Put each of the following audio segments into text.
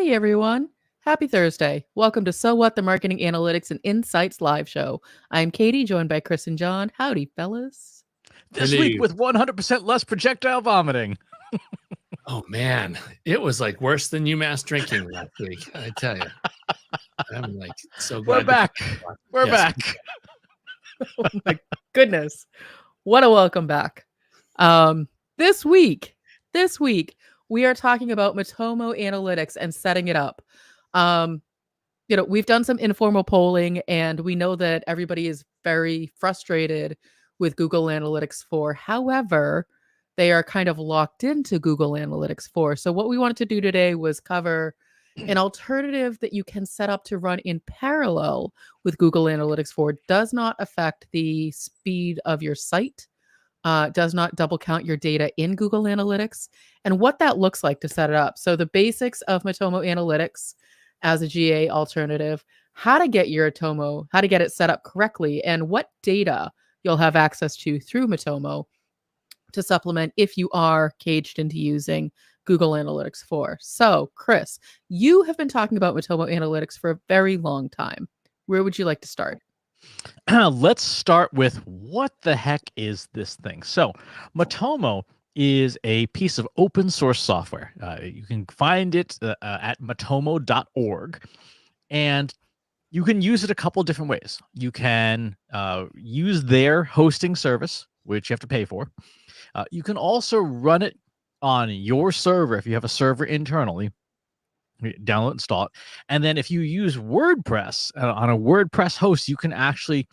Howdy, everyone. Happy Thursday. Welcome to So What, the Marketing Analytics and Insights live show. I'm Katie, joined by Chris and John. Howdy, fellas. This week with 100% less projectile vomiting. Oh, man. It was like worse than UMass drinking last week, I tell you. I'm like so glad. We're back. We're back. Oh, my goodness. What a welcome back. This week, we are talking about Matomo Analytics and setting it up. We've done some informal polling, and we know that everybody is very frustrated with Google Analytics 4. However, they are kind of locked into Google Analytics 4. So what we wanted to do today was cover an alternative that you can set up to run in parallel with Google Analytics 4. Does not affect the speed of your site, does not double count your data in Google Analytics, and what that looks like to set it up. So the basics of Matomo Analytics as a GA alternative, how to get your Matomo, how to get it set up correctly, and what data you'll have access to through Matomo to supplement if you are caged into using Google Analytics 4. So, Chris, you have been talking about Matomo Analytics for a very long time. Where would you like to start? Let's start with what the heck is this thing? So, Matomo is a piece of open source software. You can find it at matomo.org, and you can use it a couple different ways. You can use their hosting service, which you have to pay for. You can also run it on your server if you have a server internally. Download, install it, and then if you use WordPress on a WordPress host, you can actually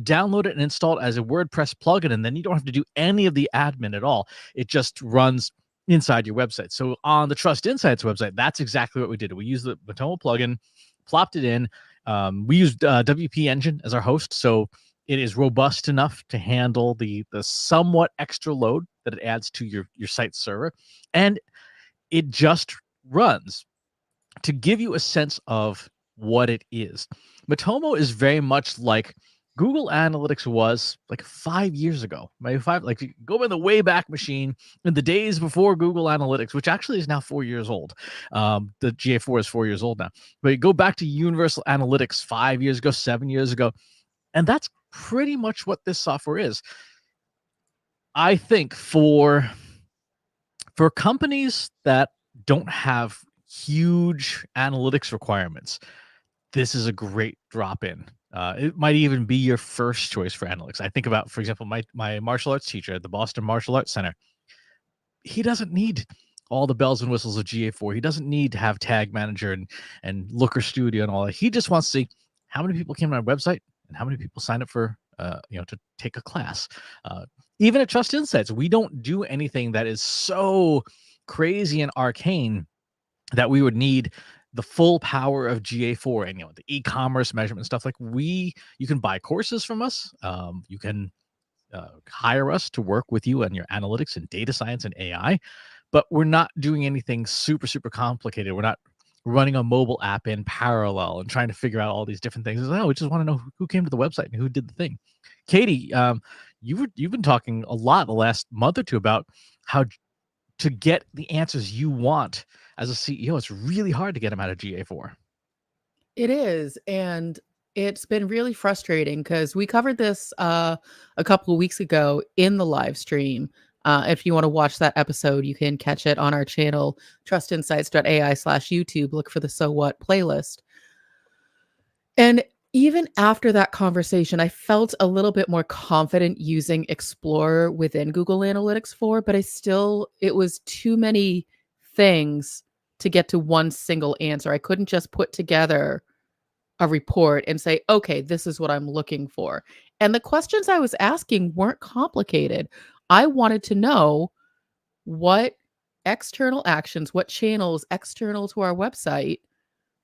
download it and install it as a WordPress plugin, and then you don't have to do any of the admin at all. It just runs inside your website. So on the Trust Insights website, that's exactly what we did. We used the Matomo plugin, plopped it in. We used WP Engine as our host, so it is robust enough to handle the somewhat extra load that it adds to your site server, and it just runs. To give you a sense of what it is, Matomo is very much like Google Analytics was like 5 years ago. Like go in the Wayback Machine in the days before Google Analytics, which actually is now 4 years old. The GA4 is 4 years old now. But you go back to Universal Analytics 5 years ago, 7 years ago, and that's pretty much what this software is. I think for companies that don't have huge analytics requirements, this is a great drop-in. It might even be your first choice for analytics. I think about, for example, my martial arts teacher at the Boston Martial Arts Center. He doesn't need all the bells and whistles of GA4. He doesn't need to have Tag Manager and Looker Studio and all that. He just wants to see how many people came to my website and how many people signed up for to take a class. Even at Trust Insights, we don't do anything that is so crazy and arcane that we would need the full power of GA4 and the e-commerce measurement stuff. Like you can buy courses from us. You can hire us to work with you on your analytics and data science and AI, but we're not doing anything super, super complicated. We're not running a mobile app in parallel and trying to figure out all these different things. No, we just want to know who came to the website and who did the thing. Katie, you've been talking a lot the last month or two about how to get the answers you want as a CEO. It's really hard to get them out of GA4. It is, and it's been really frustrating because we covered this a couple of weeks ago in the live stream. If you want to watch that episode, you can catch it on our channel, trustinsights.ai/YouTube. Look for the So What playlist. And even after that conversation, I felt a little bit more confident using Explorer within Google Analytics 4, but it was too many things to get to one single answer. I couldn't just put together a report and say, okay, this is what I'm looking for. And the questions I was asking weren't complicated. I wanted to know what external actions, what channels external to our website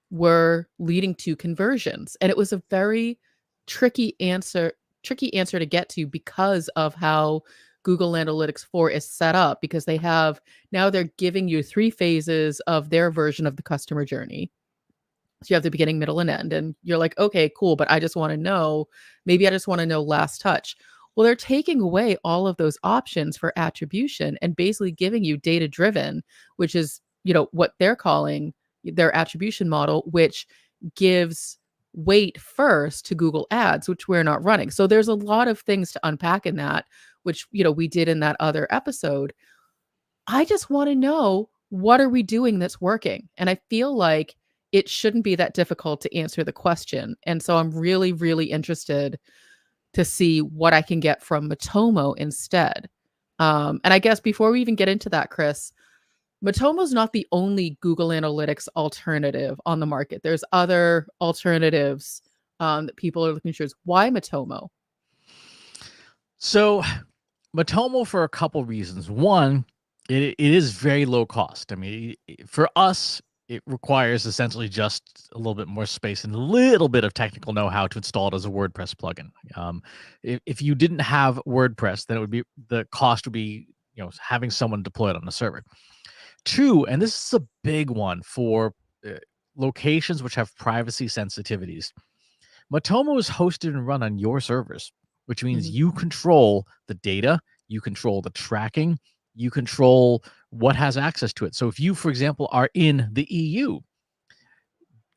were leading to conversions. And it was a very tricky answer to get to because of how Google Analytics 4 is set up, because they're giving you 3 phases of their version of the customer journey. So you have the beginning, middle, and end. And you're like, okay, cool, but I just want to know last touch. Well, they're taking away all of those options for attribution and basically giving you data driven, which is, what they're calling, their attribution model, which gives weight first to Google Ads, which we're not running. So there's a lot of things to unpack in that, which, we did in that other episode. I just want to know, what are we doing that's working? And I feel like it shouldn't be that difficult to answer the question. And so I'm really, really interested to see what I can get from Matomo instead. And I guess before we even get into that, Chris, Matomo's not the only Google Analytics alternative on the market. There's other alternatives that people are looking for. Why Matomo? So Matomo, for a couple reasons. One, it is very low cost. I mean, for us, it requires essentially just a little bit more space and a little bit of technical know-how to install it as a WordPress plugin. If you didn't have WordPress, then the cost would be having someone deploy it on the server. Two, and this is a big one for locations which have privacy sensitivities. Matomo is hosted and run on your servers, which means you control the data, you control the tracking, you control what has access to it. So if you, for example, are in the EU,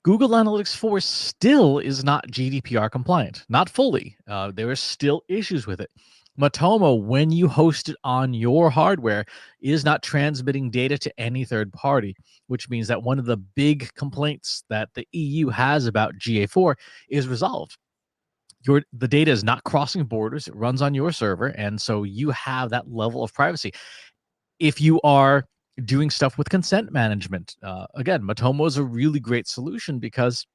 Google Analytics 4 still is not GDPR compliant, not fully. There are still issues with it. Matomo, when you host it on your hardware, is not transmitting data to any third party, which means that one of the big complaints that the EU has about GA4 is resolved. The data is not crossing borders. It runs on your server, and so you have that level of privacy. If you are doing stuff with consent management, again, Matomo is a really great solution because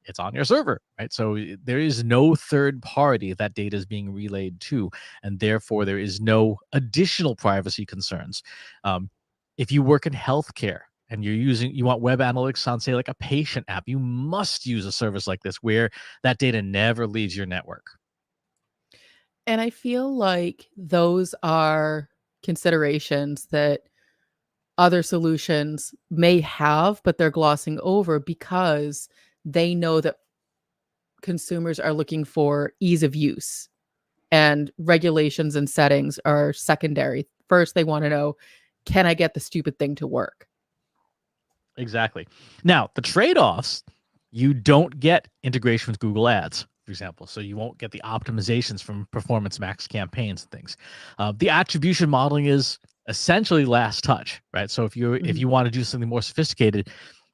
it's on your server, right? So there is no third party that data is being relayed to, and therefore there is no additional privacy concerns. If you work in healthcare and you want web analytics on, say, like a patient app, you must use a service like this where that data never leaves your network. And I feel like those are considerations that other solutions may have, but they're glossing over because they know that consumers are looking for ease of use, and regulations and settings are secondary. First, they want to know, can I get the stupid thing to work? Exactly. Now, the trade-offs, you don't get integration with Google Ads, for example. So you won't get the optimizations from Performance Max campaigns and things. The attribution modeling is essentially last touch, right? So if you want to do something more sophisticated,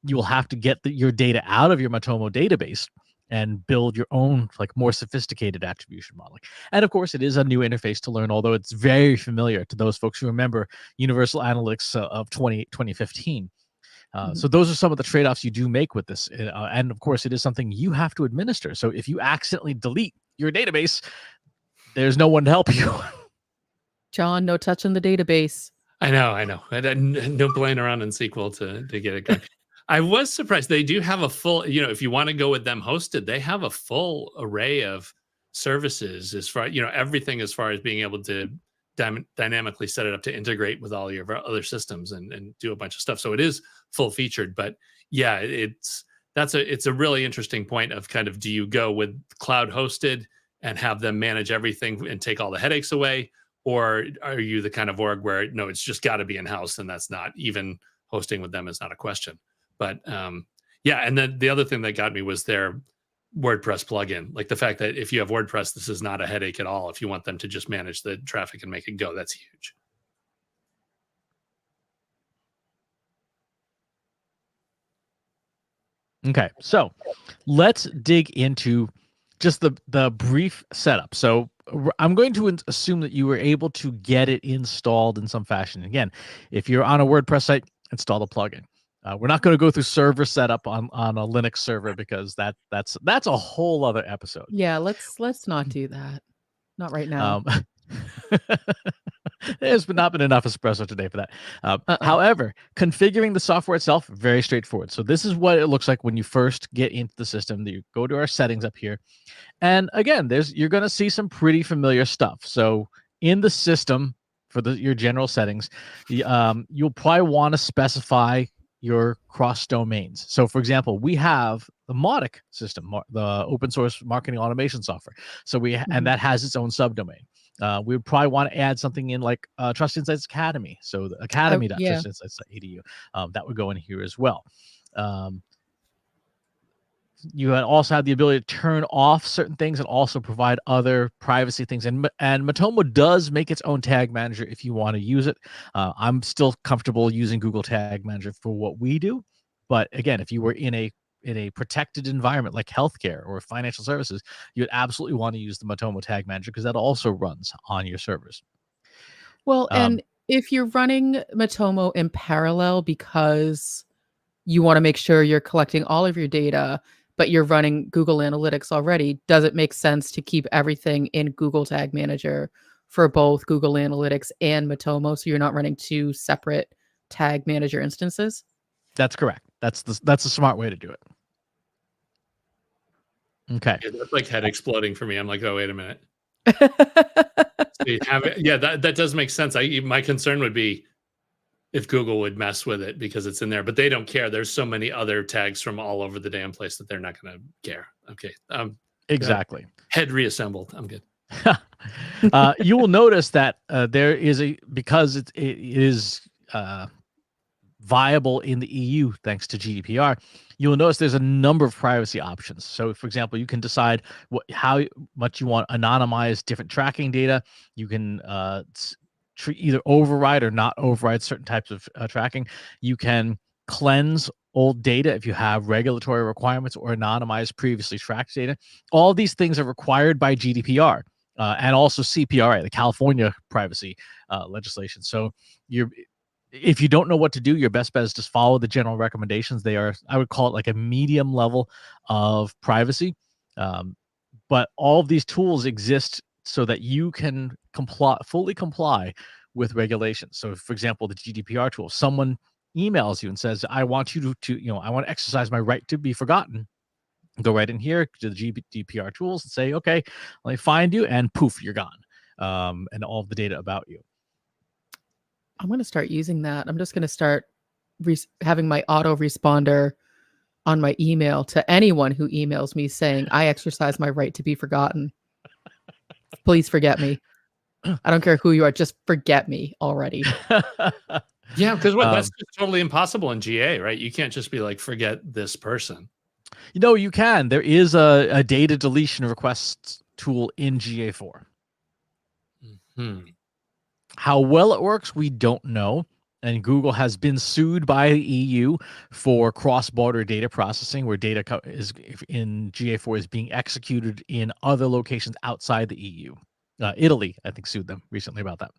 you will have to get your data out of your Matomo database and build your own more sophisticated attribution modeling. And of course, it is a new interface to learn, although it's very familiar to those folks who remember Universal Analytics of 2015. So those are some of the trade-offs you do make with this. And of course, it is something you have to administer. So if you accidentally delete your database, there's no one to help you. John, no touching the database. I know. No playing around in SQL to get it going. I was surprised. They do have a full, if you want to go with them hosted, they have a full array of services as far, everything as far as being able to dynamically set it up to integrate with all your other systems and do a bunch of stuff. So it is full featured, but yeah, it's a really interesting point of kind of, do you go with cloud hosted and have them manage everything and take all the headaches away? Or are you the kind of org where, no, it's just got to be in-house, and that's not even hosting with them is not a question. But yeah, and then the other thing that got me was their WordPress plugin. Like the fact that if you have WordPress, this is not a headache at all. If you want them to just manage the traffic and make it go, that's huge. Okay, so let's dig into just the brief setup. So I'm going to assume that you were able to get it installed in some fashion. Again, if you're on a WordPress site, install the plugin. We're not going to go through server setup on a Linux server because that's a whole other episode. Yeah, let's not do that. Not right now. There's not been enough espresso today for that. However, configuring the software itself, very straightforward. So this is what it looks like when you first get into the system. You go to our settings up here. And again, you're going to see some pretty familiar stuff. So in the system, for your general settings, you'll probably want to specify your cross domains. So for example, we have the Mautic system, the open source marketing automation software. So and that has its own subdomain. We would probably want to add something in like Trust Insights Academy. So the academy.trustinsights.edu, that would go in here as well. You also have the ability to turn off certain things and also provide other privacy things. And Matomo does make its own tag manager if you want to use it. I'm still comfortable using Google Tag Manager for what we do. But again, if you were in a protected environment like healthcare or financial services, you would absolutely want to use the Matomo Tag Manager because that also runs on your servers. Well, and if you're running Matomo in parallel because you want to make sure you're collecting all of your data, but you're running Google Analytics already, does it make sense to keep everything in Google Tag Manager for both Google Analytics and Matomo so you're not running two separate Tag Manager instances? That's correct. That's the smart way to do it. Okay. Yeah, that's like head exploding for me. I'm like, oh, wait a minute. So you have it. Yeah, that does make sense. My concern would be if Google would mess with it because it's in there, but they don't care. There's so many other tags from all over the damn place that they're not going to care. Okay. Exactly. Head reassembled. I'm good. You will notice that there is because it is viable in the EU thanks to GDPR, you'll notice there's a number of privacy options. So, for example, you can decide how much you want anonymized different tracking data. You can either override or not override certain types of tracking. You can cleanse old data if you have regulatory requirements or anonymize previously tracked data. All these things are required by GDPR and also CPRA, the California privacy legislation. So if you don't know what to do, your best bet is just follow the general recommendations. They are, I would call it like a medium level of privacy. But all of these tools exist so that you can fully comply with regulations. So, for example, the GDPR tool, someone emails you and says, I want you to I want to exercise my right to be forgotten. Go right in here to the GDPR tools and say, okay, let me find you, and poof, you're gone. And all of the data about you. I'm going to start using that. I'm just going to start having my auto responder on my email to anyone who emails me saying, I exercise my right to be forgotten. Please forget me. I don't care who you are. Just forget me already. Yeah, because that's just totally impossible in GA, right? You can't just be like, forget this person. You can. There is a data deletion request tool in GA4. How well it works, we don't know. And Google has been sued by the EU for cross-border data processing, where data is in GA4 is being executed in other locations outside the EU. Italy, I think, sued them recently about that.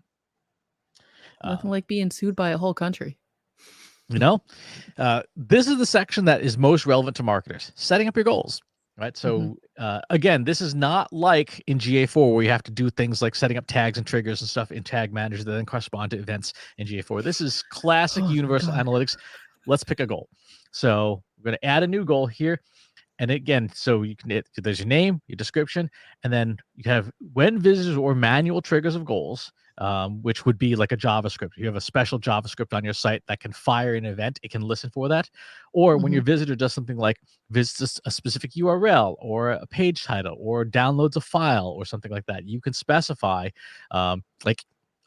Nothing like being sued by a whole country. This is the section that is most relevant to marketers, setting up your goals. Right. So again, this is not like in GA4 where you have to do things like setting up tags and triggers and stuff in Tag Manager that then correspond to events in GA4. This is classic universal analytics. Let's pick a goal. So we're going to add a new goal here. And again, so you can there's your name, your description, and then you have when visitors or manual triggers of goals, which would be like a JavaScript. You have a special JavaScript on your site that can fire an event. It can listen for that. Or when your visitor does something like visits a specific URL or a page title or downloads a file or something like that, you can specify like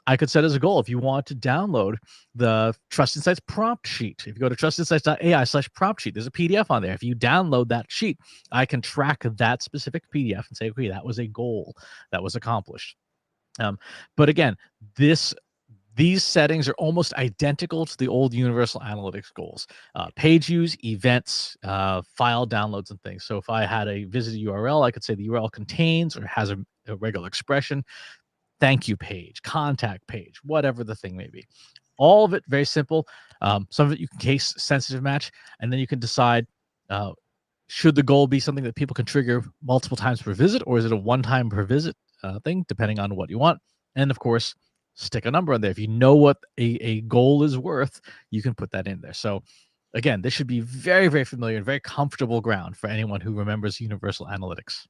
I could set as a goal if you want to download the Trust Insights prompt sheet. If you go to trustinsights.ai/prompt sheet, there's a PDF on there. If you download that sheet, I can track that specific PDF and say, okay, that was a goal that was accomplished. But again, these settings are almost identical to the old Universal Analytics goals. Page views, events, file downloads, and things. So if I had a visit URL, I could say the URL contains or has a regular expression, thank you page, contact page, whatever the thing may be. All of it very simple. Some of it you can case sensitive match, and then you can decide should the goal be something that people can trigger multiple times per visit, or is it a one-time per visit thing, depending on what you want. And of course, stick a number in there. If you know what a goal is worth, you can put that in there. So again, this should be very, very familiar and very comfortable ground for anyone who remembers Universal Analytics.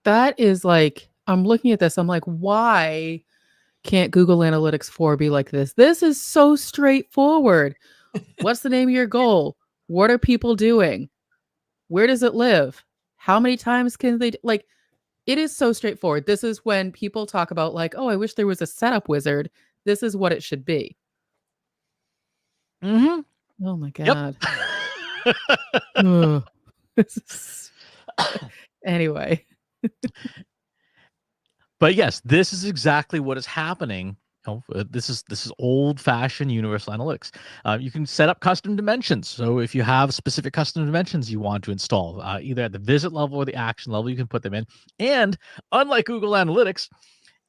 That is like, I'm looking at this, I'm like, why can't Google Analytics 4 be like this? This is so straightforward. What's the name of your goal? What are people doing? Where does it live? How many times can they like? It is so straightforward. This is when people talk about like, oh, I wish there was a setup wizard. This is what it should be. Mm-hmm. Oh my God. Ugh. Anyway. But yes, this is exactly what is happening. This is old-fashioned universal analytics. You can set up custom dimensions. So if you have specific custom dimensions you want to install, either at the visit level or the action level, you can put them in. And unlike Google Analytics,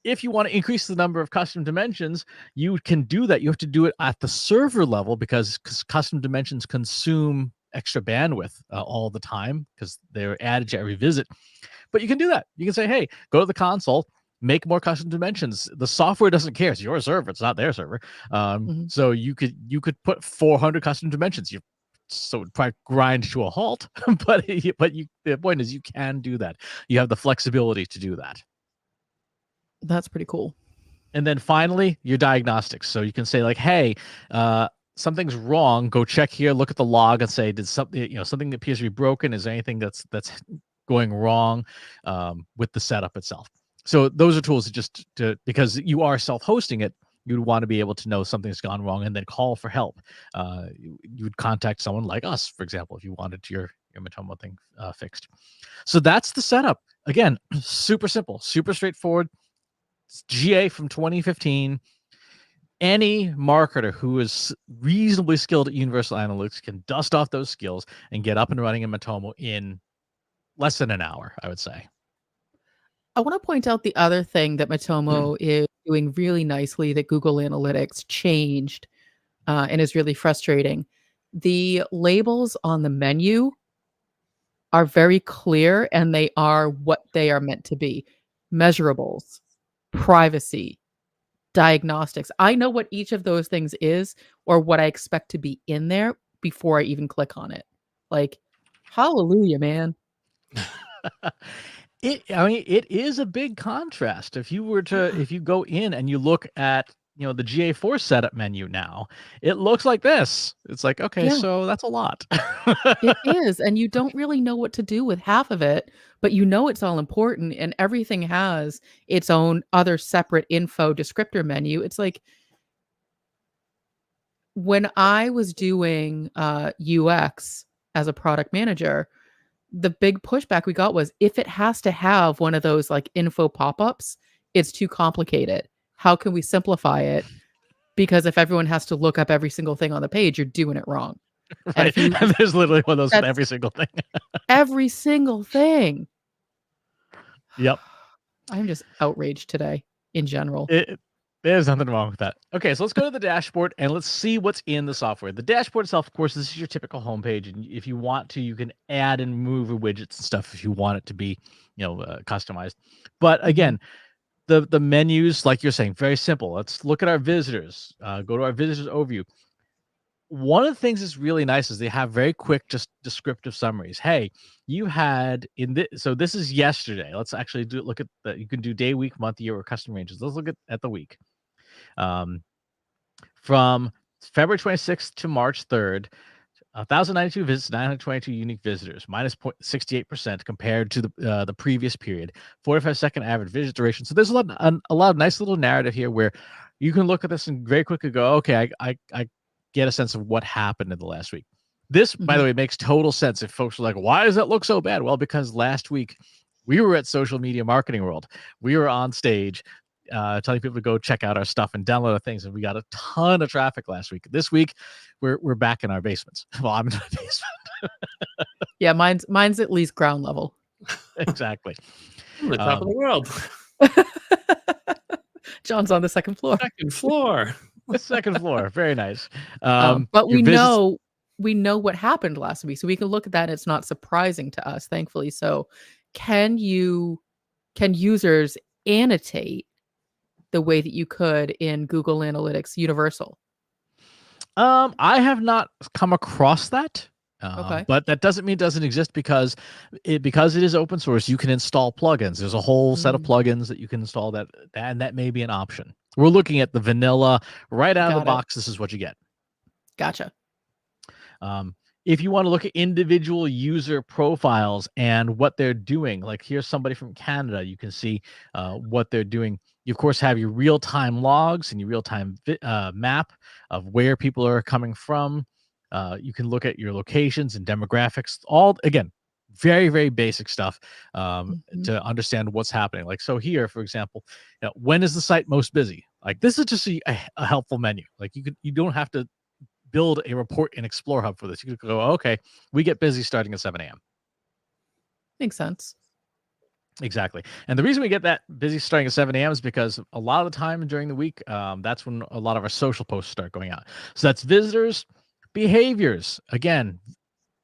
if you want to increase the number of custom dimensions, you can do that. You have to do it at the server level because custom dimensions consume extra bandwidth all the time because they're added to every visit. But you can do that. You can say, hey, go to the console, make more custom dimensions. The software doesn't care. It's your server. It's not their server. So you could put 400 custom dimensions. So it would probably grind to a halt. but the point is you can do that. You have the flexibility to do that. That's pretty cool. And then finally, your diagnostics. So you can say like, hey, something's wrong. Go check here, look at the log and say, did something, something appears to be broken? Is there anything that's going wrong with the setup itself? So those are tools because you are self-hosting it, you'd want to be able to know something's gone wrong and then call for help. You would contact someone like us, for example, if you wanted your Matomo thing fixed. So that's the setup. Again, super simple, super straightforward. It's GA from 2015. Any marketer who is reasonably skilled at universal analytics can dust off those skills and get up and running in Matomo in less than an hour, I would say. I want to point out the other thing that Matomo is doing really nicely that Google Analytics changed and is really frustrating. The labels on the menu are very clear and they are what they are meant to be. Measurables, privacy, diagnostics. I know what each of those things is or what I expect to be in there before I even click on it. Like, hallelujah, man. It is a big contrast. If you go in and you look at, the GA4 setup menu now, it looks like this. It's like, okay, Yeah. so that's a lot. It is, and you don't really know what to do with half of it, but you know it's all important and everything has its own other separate info descriptor menu. It's like when I was doing UX as a product manager, the big pushback we got was if it has to have one of those like info pop-ups, it's too complicated. How can we simplify it? Because if everyone has to look up every single thing on the page, you're doing it wrong. And Right. And there's literally one of those with every single thing. Every single thing. Yep. I'm just outraged today in general. There's nothing wrong with that. Okay, so let's go to the dashboard and let's see what's in the software. The dashboard itself, of course, this is your typical homepage, and if you want to, you can add and move widgets and stuff if you want it to be, customized. But again, the menus, like you're saying, very simple. Let's look at our visitors. Go to our visitors overview. One of the things that's really nice is they have very quick, just descriptive summaries. Hey, you had so this is yesterday. Let's actually look at you can do day, week, month, year, or custom ranges. Let's look at the week. From February 26th to March 3rd, 1,092 visits, 922 unique visitors, minus 68% compared to the previous period. 45-second average visit duration. So there's a lot of nice little narrative here where you can look at this and very quickly go, okay, I get a sense of what happened in the last week. This, by the way, makes total sense if folks are like, why does that look so bad? Well, because last week we were at Social Media Marketing World. We were on stage telling people to go check out our stuff and download our things, and we got a ton of traffic last week. This week, we're back in our basements. Well, I'm in my basement. Yeah, mine's at least ground level. Exactly. The top of the world. John's on the second floor. Second floor. The second floor. Very nice. But we know what happened last week, so we can look at that and it's not surprising to us, thankfully. So can users annotate the way that you could in Google Analytics Universal? I have not come across that. Okay. But that doesn't mean it doesn't exist because it is open source. You can install plugins. There's a whole set of plugins that you can install and that may be an option. We're looking at the vanilla right out of the box. This is what you get. Gotcha. If you want to look at individual user profiles and what they're doing, like here's somebody from Canada, you can see what they're doing. You, of course, have your real-time logs and your real-time map of where people are coming from. You can look at your locations and demographics. All again, very very basic stuff to understand what's happening. Like so here, for example, when is the site most busy? Like this is just a helpful menu. Like you don't have to build a report in Explore Hub for this. You could go, okay, we get busy starting at 7 a.m. Makes sense. Exactly. And the reason we get that busy starting at 7 a.m. is because a lot of the time during the week, that's when a lot of our social posts start going out. So that's visitors, behaviors. Again,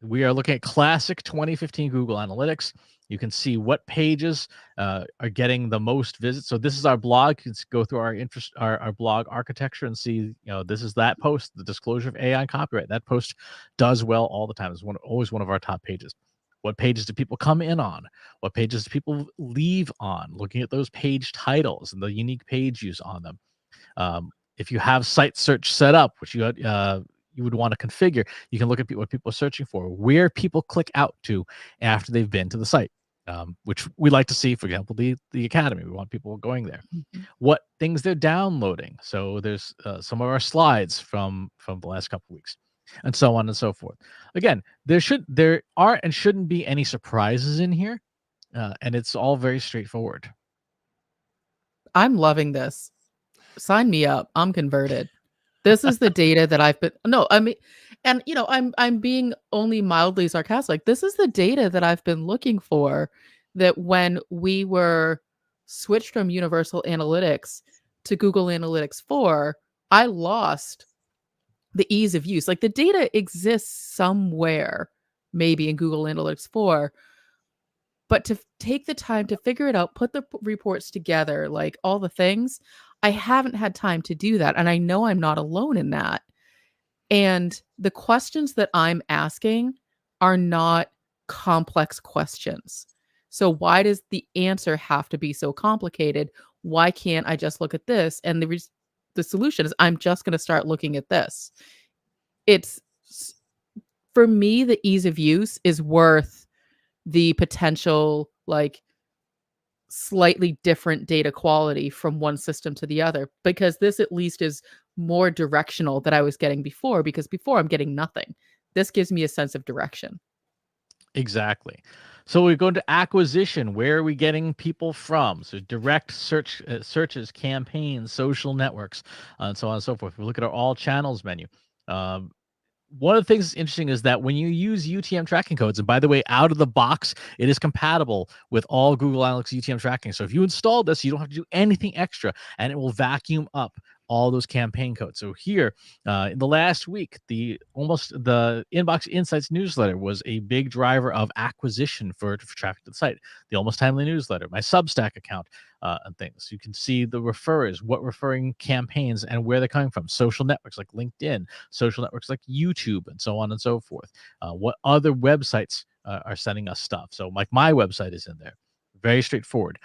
we are looking at classic 2015 Google Analytics. You can see what pages are getting the most visits. So this is our blog. You can go through our blog architecture and see, this is that post, the disclosure of AI and copyright. That post does well all the time. It's always one of our top pages. What pages do people come in on? What pages do people leave on? Looking at those page titles and the unique page use on them. If you have site search set up, which you would want to configure, you can look at what people are searching for, where people click out to after they've been to the site, which we like to see, for example, the Academy. We want people going there. What things they're downloading. So there's some of our slides from the last couple of weeks, and so on and so forth. Again, there aren't and shouldn't be any surprises in here, and it's all very straightforward. I'm loving this. Sign me up. I'm converted. This is the data that I've been and I'm being only mildly sarcastic. This is the data that I've been looking for, that when we were switched from Universal Analytics to Google Analytics 4, I lost the ease of use. Like the data exists somewhere, maybe in Google Analytics 4, but to take the time to figure it out, put the reports together, like all the things, I haven't had time to do that. And I know I'm not alone in that. And the questions that I'm asking are not complex questions. So why does the answer have to be so complicated? Why can't I just look at this? And the solution is I'm just going to start looking at this. It's, for me, the ease of use is worth the potential, like, slightly different data quality from one system to the other, because this at least is more directional than I was getting before, because before I'm getting nothing. This gives me a sense of direction. Exactly. So we go into acquisition. Where are we getting people from? So direct searches, campaigns, social networks, and so on and so forth. We look at our all channels menu. One of the things that's interesting is that when you use UTM tracking codes, and by the way, out of the box, it is compatible with all Google Analytics UTM tracking. So if you install this, you don't have to do anything extra, and it will vacuum up all those campaign codes. So here, in the last week, the Inbox Insights newsletter was a big driver of acquisition for traffic to the site. The Almost Timely newsletter, my Substack account, and things. You can see the referrers, what referring campaigns and where they're coming from. Social networks like LinkedIn, social networks like YouTube, and so on and so forth. What other websites are sending us stuff. So like my website is in there. Very straightforward.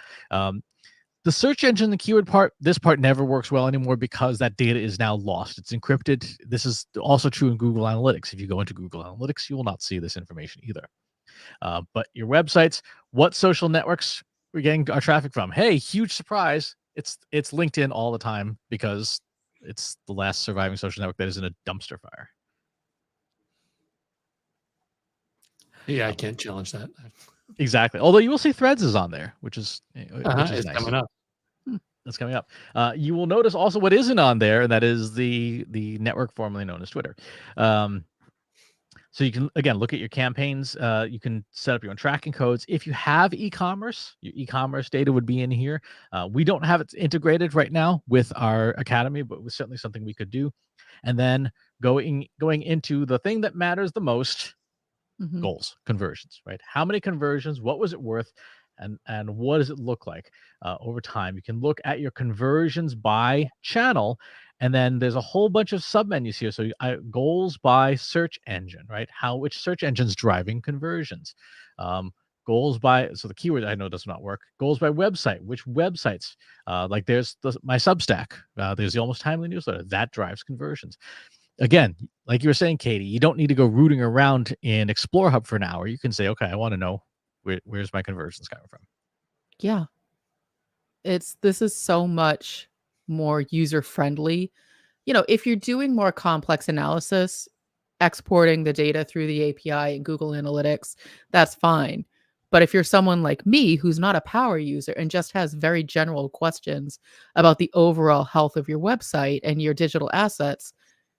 The search engine, the keyword part, this part never works well anymore because that data is now lost. It's encrypted. This is also true in Google Analytics. If you go into Google Analytics, you will not see this information either. But your websites, what social networks we're getting our traffic from? Hey, huge surprise. It's LinkedIn all the time because it's the last surviving social network that is in a dumpster fire. Yeah, I can't challenge that. Exactly. Although you will see Threads is on there, which is It's nice. coming up. That's coming up. You will notice also what isn't on there, and that is the network formerly known as Twitter. So you can, again, look at your campaigns. You can set up your own tracking codes. If you have e-commerce, your e-commerce data would be in here. We don't have it integrated right now with our Academy, but it was certainly something we could do. And then going into the thing that matters the most, goals, conversions, right? How many conversions? What was it worth? And what does it look like over time? You can look at your conversions by channel, and then there's a whole bunch of submenus here. So goals by search engine, right? Which search engine's driving conversions? Goals by, so the keyword I know does not work. Goals by website, which websites? Like there's my Substack. There's the Almost Timely newsletter that drives conversions. Again, like you were saying, Katie, you don't need to go rooting around in Explore Hub for an hour. You can say, okay, I want to know where's my conversions coming from. Yeah. This is so much more user friendly. If you're doing more complex analysis, exporting the data through the API in Google Analytics, that's fine. But if you're someone like me who's not a power user and just has very general questions about the overall health of your website and your digital assets,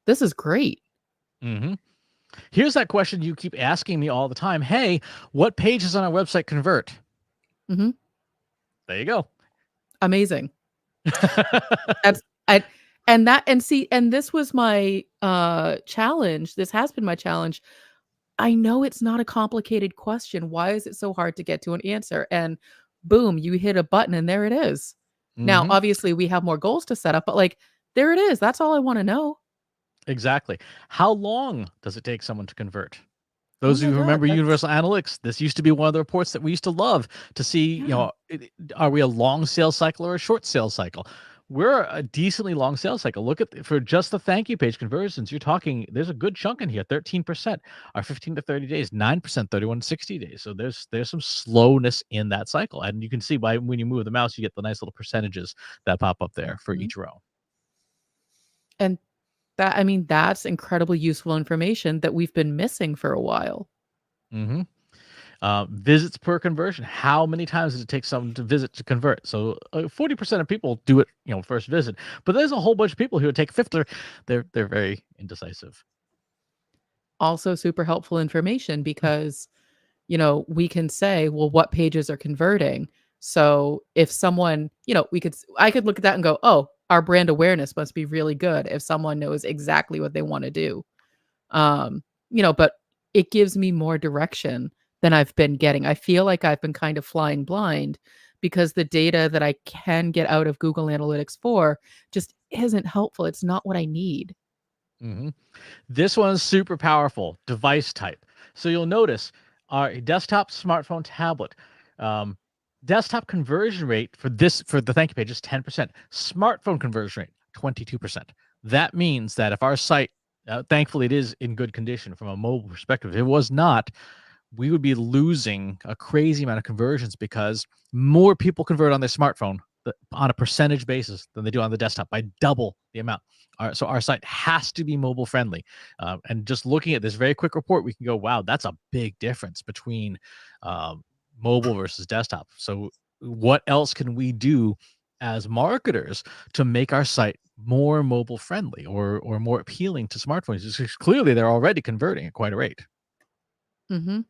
this is great. Mm-hmm. Here's that question you keep asking me all the time. Hey, what pages on our website convert? Mm-hmm. There you go. Amazing. That's and this was my challenge. This has been my challenge. I know it's not a complicated question. Why is it so hard to get to an answer? And boom, you hit a button and there it is. Now, Mm-hmm. obviously, we have more goals to set up, but like there it is. That's all I want to know. Exactly. How long does it take someone to convert? Oh Those of my you who God. remember Universal Analytics, this used to be one of the reports that we used to love to see, Yeah. are we a long sales cycle or a short sales cycle? We're a decently long sales cycle. Look at for just the thank you page conversions, you're talking, there's a good chunk in here, 13% are 15 to 30 days, 9%, 31 to 60 days. So there's some slowness in that cycle. And you can see by when you move the mouse, you get the nice little percentages that pop up there for Mhm. each row. And that's incredibly useful information that we've been missing for a while. Mm-hmm. Visits per conversion. How many times does it take someone to visit to convert? So 40% of people do it, first visit, but there's a whole bunch of people who would take fifth. They're very indecisive. Also super helpful information because, we can say, well, what pages are converting? So if someone, I could look at that and go, oh, our brand awareness must be really good if someone knows exactly what they want to do. But it gives me more direction than I've been getting. I feel like I've been kind of flying blind because the data that I can get out of Google Analytics 4 just isn't helpful. It's not what I need. Mm-hmm. This one's super powerful. Device type. So you'll notice our desktop, smartphone, tablet. Um, Desktop conversion rate for the thank you page is 10%. Smartphone conversion rate 22%. That means that if our site, thankfully, it is in good condition from a mobile perspective. If it was not, we would be losing a crazy amount of conversions because more people convert on their smartphone on a percentage basis than they do on the desktop by double the amount. So our site has to be mobile friendly. And just looking at this very quick report, we can go, wow, that's a big difference between mobile versus desktop. So what else can we do as marketers to make our site more mobile friendly or more appealing to smartphones? Because clearly they're already converting at quite a rate. Mm-hmm.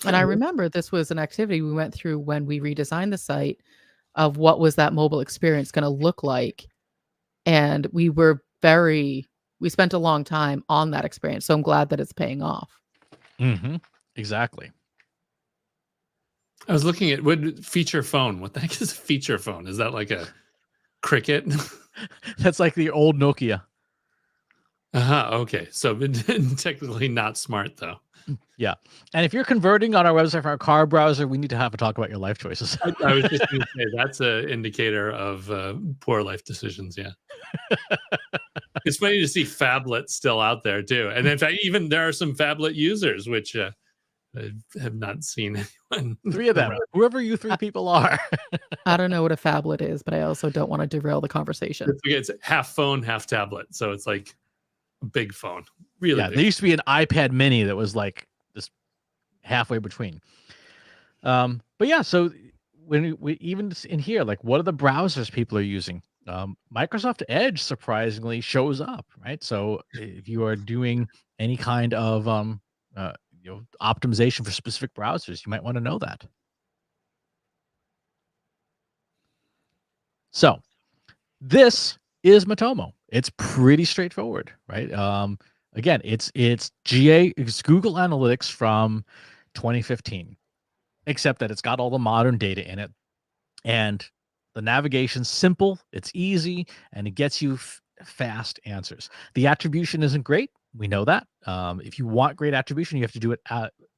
And I remember this was an activity we went through when we redesigned the site of what was that mobile experience going to look like. And we spent a long time on that experience. So I'm glad that it's paying off. Mm-hmm. Exactly. I was looking at what feature phone. What the heck is a feature phone? Is that like a Cricket? That's like the old Nokia. Okay. So technically not smart though. Yeah. And if you're converting on our website from our car browser, we need to have a talk about your life choices. I was just going to say that's an indicator of poor life decisions. Yeah. It's funny to see Phablet still out there too. And in fact, even there are some Phablet users, which I have not seen anyone. 3 of them, whoever you 3 people are. I don't know what a phablet is, but I also don't want to derail the conversation. It's half phone, half tablet. So it's like a big phone. Really Yeah, big. there used to be an iPad mini that was like this halfway between. But yeah, so when we even in here, like what are the browsers people are using? Microsoft Edge surprisingly shows up, right? So if you are doing any kind of optimization for specific browsers, you might want to know that. So this is Matomo. It's pretty straightforward, right? Again, it's Google Analytics from 2015, except that it's got all the modern data in it, and the navigation's simple, it's easy, and it gets you fast answers. The attribution isn't great. We know that. If you want great attribution, you have to do it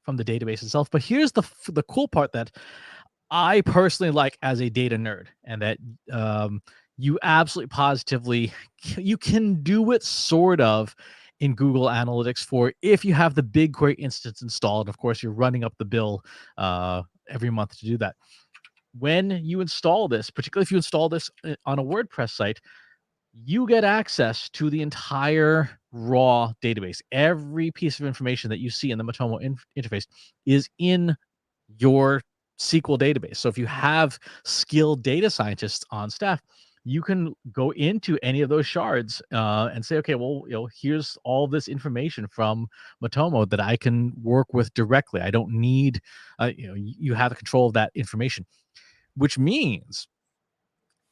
from the database itself. But here's the cool part that I personally like as a data nerd, and that you absolutely positively you can do it sort of in Google Analytics for if you have the BigQuery instance installed. Of course, you're running up the bill every month to do that. When you install this, particularly if you install this on a WordPress site, you get access to the entire raw database. Every piece of information that you see in the Matomo interface is in your SQL database. So if you have skilled data scientists on staff, you can go into any of those shards and say, okay, well, here's all this information from Matomo that I can work with directly. I don't need, you have control of that information, which means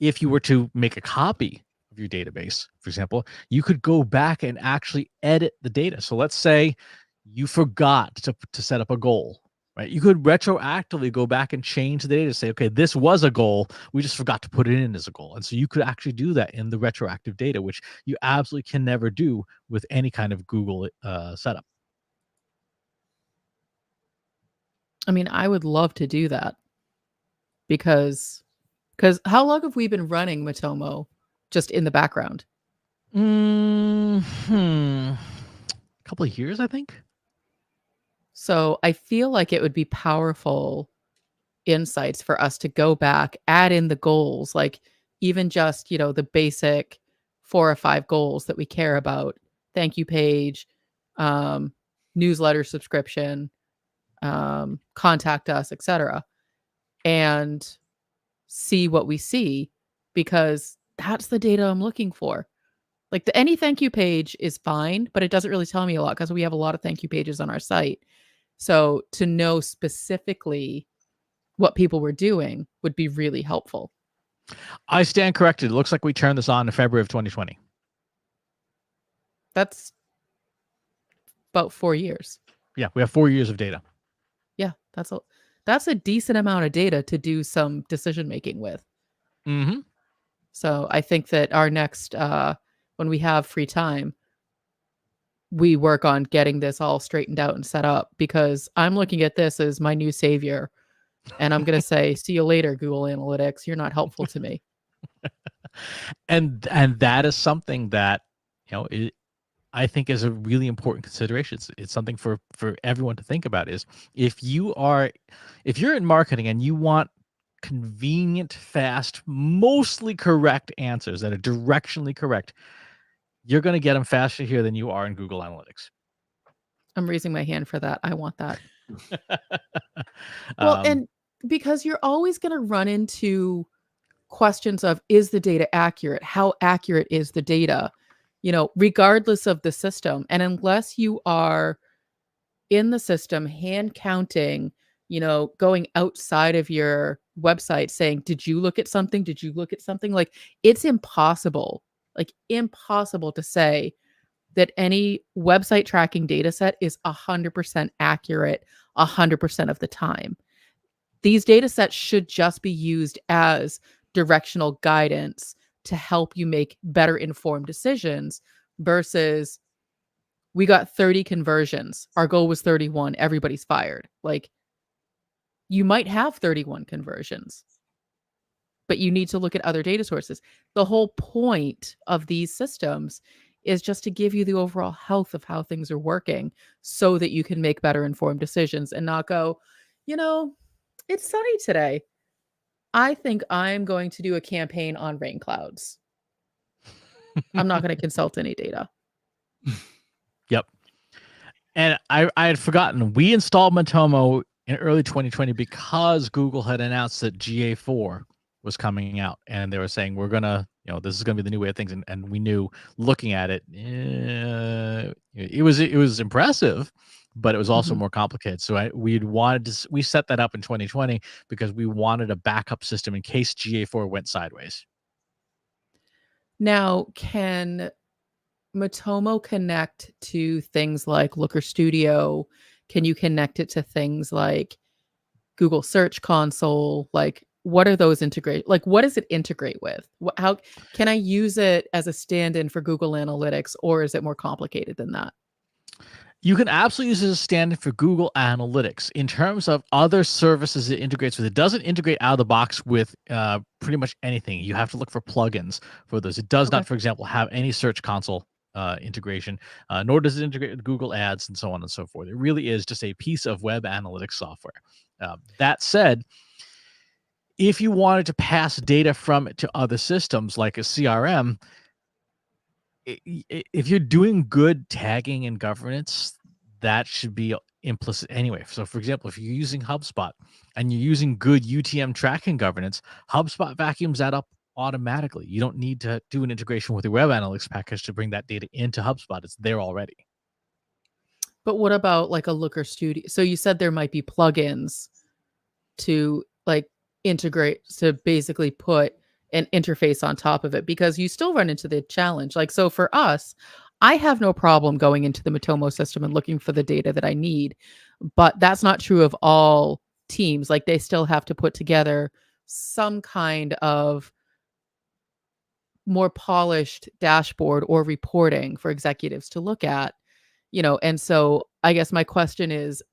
if you were to make a copy of your database, for example, you could go back and actually edit the data. So let's say you forgot to set up a goal, right? You could retroactively go back and change the data to say, okay, this was a goal. We just forgot to put it in as a goal. And so you could actually do that in the retroactive data, which you absolutely can never do with any kind of Google setup. I mean, I would love to do that because how long have we been running Matomo just in the background? A couple of years, I think. So I feel like it would be powerful insights for us to go back, add in the goals, like even just, the basic 4 or 5 goals that we care about. Thank you page, newsletter subscription, contact us, etc. And see what we see, because that's the data I'm looking for. Like any thank you page is fine, but it doesn't really tell me a lot because we have a lot of thank you pages on our site. So to know specifically what people were doing would be really helpful. I stand corrected. It looks like we turned this on in February of 2020. That's about 4 years. Yeah, we have 4 years of data. Yeah, that's a decent amount of data to do some decision making with. Mm-hmm. So I think that our next, when we have free time, we work on getting this all straightened out and set up, because I'm looking at this as my new savior. And I'm going to say, see you later, Google Analytics. You're not helpful to me. and that is something that, I think is a really important consideration. It's something for everyone to think about, is if you're in marketing and you want convenient, fast, mostly correct answers that are directionally correct, you're going to get them faster here than you are in Google Analytics. I'm raising my hand for that. I want that. Well, and because you're always going to run into questions of, is the data accurate? How accurate is the data? Regardless of the system. And unless you are in the system hand counting, going outside of your website saying, did you look at something? Did you look at something? Like, it's impossible to say that any website tracking data set is 100% accurate 100% of the time. These data sets should just be used as directional guidance to help you make better informed decisions, versus we got 30 conversions. Our goal was 31. Everybody's fired. Like, you might have 31 conversions, but you need to look at other data sources. The whole point of these systems is just to give you the overall health of how things are working so that you can make better informed decisions and not go, it's sunny today. I think I'm going to do a campaign on rain clouds. I'm not going to consult any data. Yep. And I had forgotten, we installed Matomo in early 2020 because Google had announced that GA4 was coming out, and they were saying, we're gonna, this is gonna be the new way of things. And we knew, looking at it, it was impressive, but it was also more complicated. So we set that up in 2020 because we wanted a backup system in case GA4 went sideways. Now, can Matomo connect to things like Looker Studio? Can you connect it to things like Google Search Console? Like, what are those integrate? Like, what does it integrate with? How can I use it as a stand-in for Google Analytics, or is it more complicated than that? You can absolutely use it as a stand-in for Google Analytics. In terms of other services it integrates with, it doesn't integrate out of the box with pretty much anything. You have to look for plugins for those. It does not, for example, have any Search Console integration, nor does it integrate with Google Ads and so on and so forth. It really is just a piece of web analytics software. That said, if you wanted to pass data from it to other systems like a CRM, if you're doing good tagging and governance, that should be implicit anyway. So, for example, if you're using HubSpot and you're using good UTM tracking governance, HubSpot vacuums that up automatically. You don't need to do an integration with your web analytics package to bring that data into HubSpot. It's there already. But what about like a Looker Studio? So you said there might be plugins to like integrate to basically put an interface on top of it, because you still run into the challenge. Like, so for us, I have no problem going into the Matomo system and looking for the data that I need, but that's not true of all teams. Like, they still have to put together some kind of more polished dashboard or reporting for executives to look at, and so I guess my question is,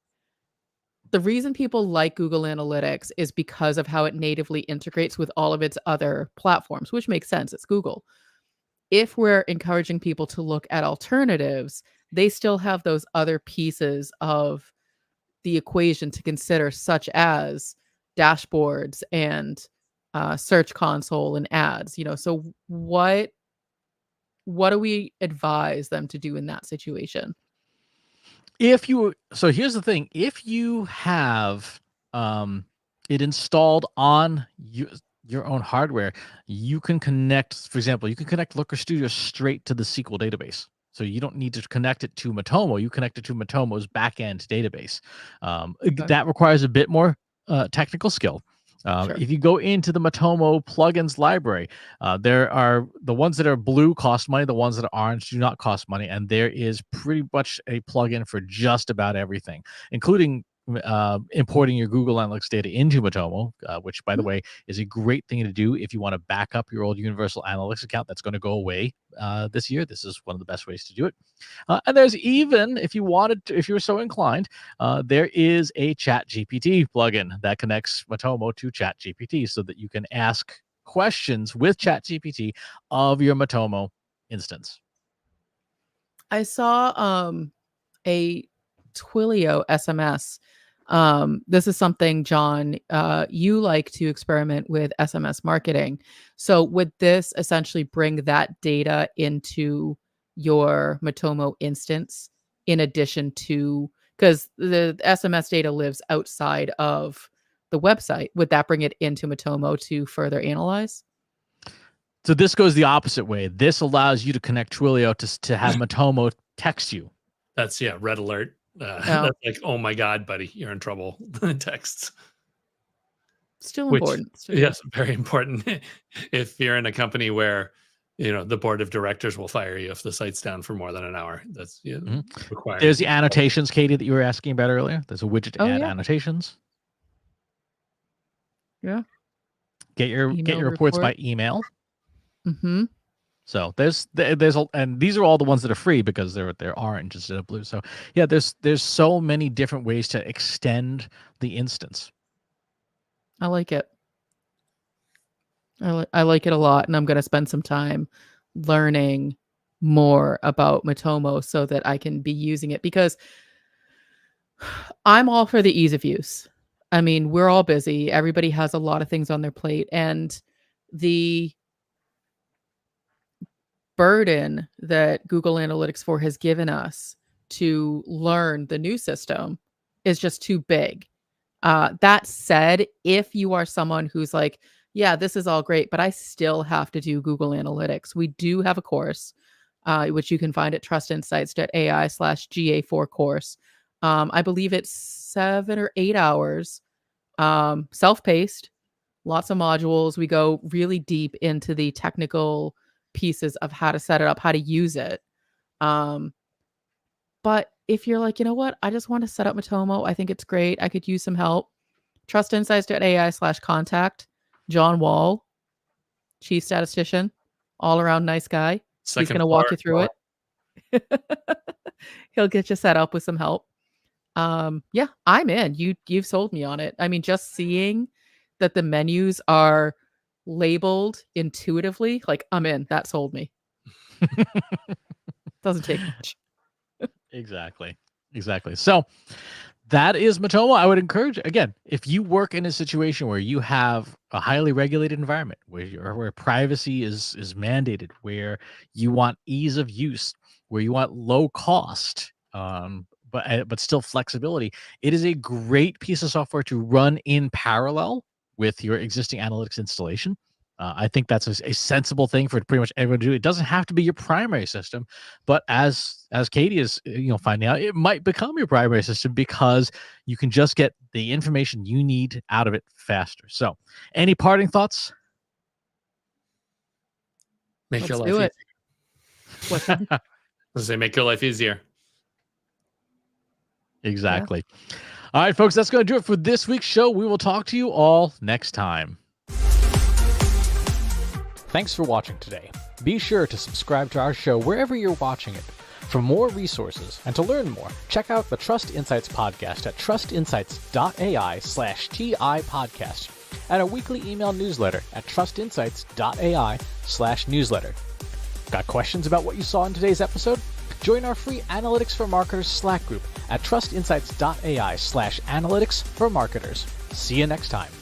the reason people like Google Analytics is because of how it natively integrates with all of its other platforms, which makes sense. It's Google. If we're encouraging people to look at alternatives, they still have those other pieces of the equation to consider, such as dashboards and search console and ads. So what do we advise them to do in that situation? So here's the thing: if you have it installed on your own hardware, you can connect. For example, you can connect Looker Studio straight to the SQL database. So you don't need to connect it to Matomo. You connect it to Matomo's backend database. Okay. That requires a bit more technical skill. Sure. If you go into the Matomo plugins library, there are the ones that are blue cost money, the ones that are orange do not cost money, and there is pretty much a plugin for just about everything, including importing your Google Analytics data into Matomo, which, by the way, is a great thing to do if you want to back up your old Universal Analytics account that's going to go away this year. This is one of the best ways to do it. And there's even, if you wanted to, if you were so inclined, there is a ChatGPT plugin that connects Matomo to ChatGPT so that you can ask questions with ChatGPT of your Matomo instance. I saw a Twilio SMS. This is something, John, you like to experiment with SMS marketing. So would this essentially bring that data into your Matomo instance in addition to, because the SMS data lives outside of the website, would that bring it into Matomo to further analyze? So this goes the opposite way. This allows you to connect Twilio to have Matomo text you. That's red alert. Oh. That's like, oh my God, buddy, you're in trouble. Texts. Still Which, important. yes, very important. If you're in a company where the board of directors will fire you if the site's down for more than an hour. That's required. There's the annotations, Katie, that you were asking about earlier. There's a widget to add annotations. Yeah. Get your reports by email. Mm-hmm. So and these are all the ones that are free because they're orange instead of blue. So yeah, there's so many different ways to extend the instance. I like it. I like it a lot, and I'm going to spend some time learning more about Matomo so that I can be using it, because I'm all for the ease of use. I mean, we're all busy. Everybody has a lot of things on their plate, and the burden that Google Analytics 4 has given us to learn the new system is just too big. That said, if you are someone who's like, yeah, this is all great, but I still have to do Google Analytics, we do have a course, which you can find at trustinsights.ai/GA4 course. I believe it's 7 or 8 hours, self-paced, lots of modules. We go really deep into the technical pieces of how to set it up, how to use it. But if you're like, you know what, I just want to set up Matomo, I think it's great, I could use some help, trustinsights.ai/contact. John Wall, chief statistician, all around nice guy. He's going to walk you through it. He'll get you set up with some help. Yeah, I'm in. You've sold me on it. I mean, just seeing that the menus are labeled intuitively, like, I'm in. That sold me. Doesn't take much. Exactly. Exactly. So that is Matomo. I would encourage, again, if you work in a situation where you have a highly regulated environment, where privacy is mandated, where you want ease of use, where you want low cost, but still flexibility, it is a great piece of software to run in parallel with your existing analytics installation. I think that's a sensible thing for pretty much everyone to do. It doesn't have to be your primary system, but as Katie is finding out, it might become your primary system because you can just get the information you need out of it faster. So, any parting thoughts? Make your Let's life do easier. it. What's that? Let's say make your life easier. Exactly. All right, folks, that's going to do it for this week's show. We will talk to you all next time. Thanks for watching today. Be sure to subscribe to our show wherever you're watching it. For more resources and to learn more, check out the Trust Insights podcast at trustinsights.ai/TI podcast and a weekly email newsletter at trustinsights.ai/newsletter. Got questions about what you saw in today's episode? Join our free Analytics for Marketers Slack group at trustinsights.ai/analytics for marketers. See you next time.